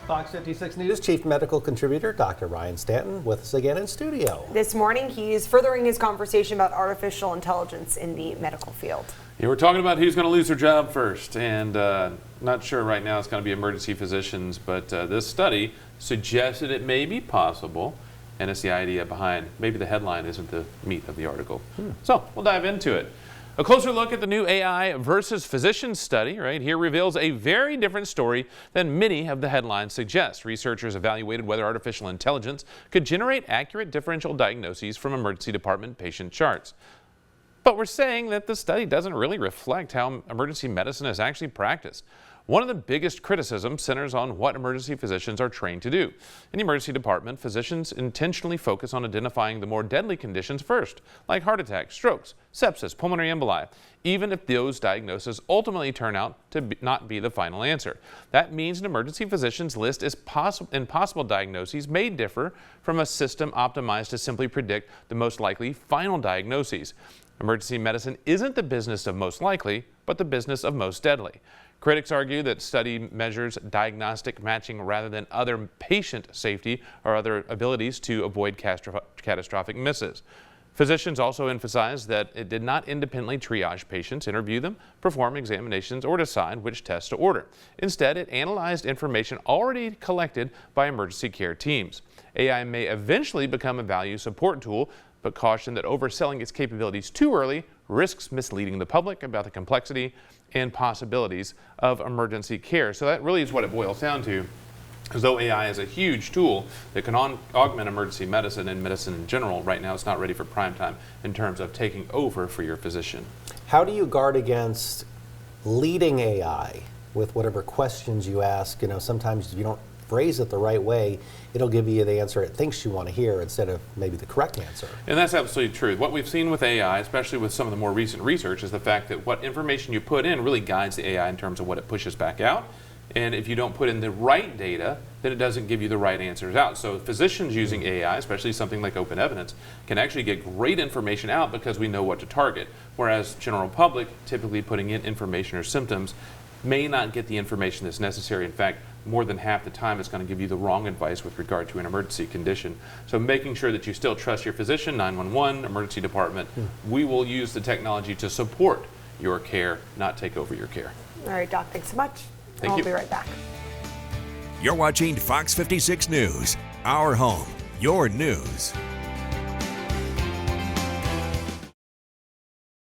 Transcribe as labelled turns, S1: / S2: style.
S1: Fox 56 News Chief Medical Contributor Dr. Ryan Stanton with us again in studio.
S2: This morning, he's furthering his conversation about artificial intelligence in the medical field.
S3: Yeah, we're talking about who's going to lose their job first, and not sure right now it's going to be emergency physicians, but this study suggested it may be possible, and it's the idea behind maybe the headline isn't the meat of the article. So we'll dive into it. A closer look at the new AI versus physicians study right here reveals a very different story than many of the headlines suggest. Researchers evaluated whether artificial intelligence could generate accurate differential diagnoses from emergency department patient charts. But we're saying that the study doesn't really reflect how emergency medicine is actually practiced. One of the biggest criticisms centers on what emergency physicians are trained to do. In the emergency department, physicians intentionally focus on identifying the more deadly conditions first, like heart attacks, strokes, sepsis, pulmonary emboli, even if those diagnoses ultimately turn out to not be the final answer. That means an emergency physician's list is possible diagnoses may differ from a system optimized to simply predict the most likely final diagnoses. Emergency medicine isn't the business of most likely, but the business of most deadly. Critics argue that study measures diagnostic matching rather than other patient safety or other abilities to avoid catastrophic misses. Physicians also emphasize that it did not independently triage patients, interview them, perform examinations, or decide which tests to order. Instead, it analyzed information already collected by emergency care teams. AI may eventually become a value support tool, but caution that overselling its capabilities too early risks misleading the public about the complexity and possibilities of emergency care. So that really is what it boils down to. As though AI is a huge tool that can augment emergency medicine and medicine in general, right now it's not ready for prime time in terms of taking over for your physician.
S1: How do you guard against leading AI with whatever questions you ask? You know, sometimes if you don't phrase it the right way, it'll give you the answer it thinks you want to hear instead of maybe the correct answer.
S3: And that's absolutely true. What we've seen with AI, especially with some of the more recent research, is the fact that what information you put in really guides the AI in terms of what it pushes back out. And if you don't put in the right data, then it doesn't give you the right answers out. So physicians using AI, especially something like open evidence, can actually get great information out because we know what to target. Whereas general public, typically putting in information or symptoms, may not get the information that's necessary. In fact, more than half the time it's going to give you the wrong advice with regard to an emergency condition. So making sure that you still trust your physician, 911, emergency department, we will use the technology to support your care, not take over your care.
S2: All right, Doc, thanks so much.
S3: Thank you.
S2: I'll be right back.
S4: You're watching Fox 56 News, our home, your news.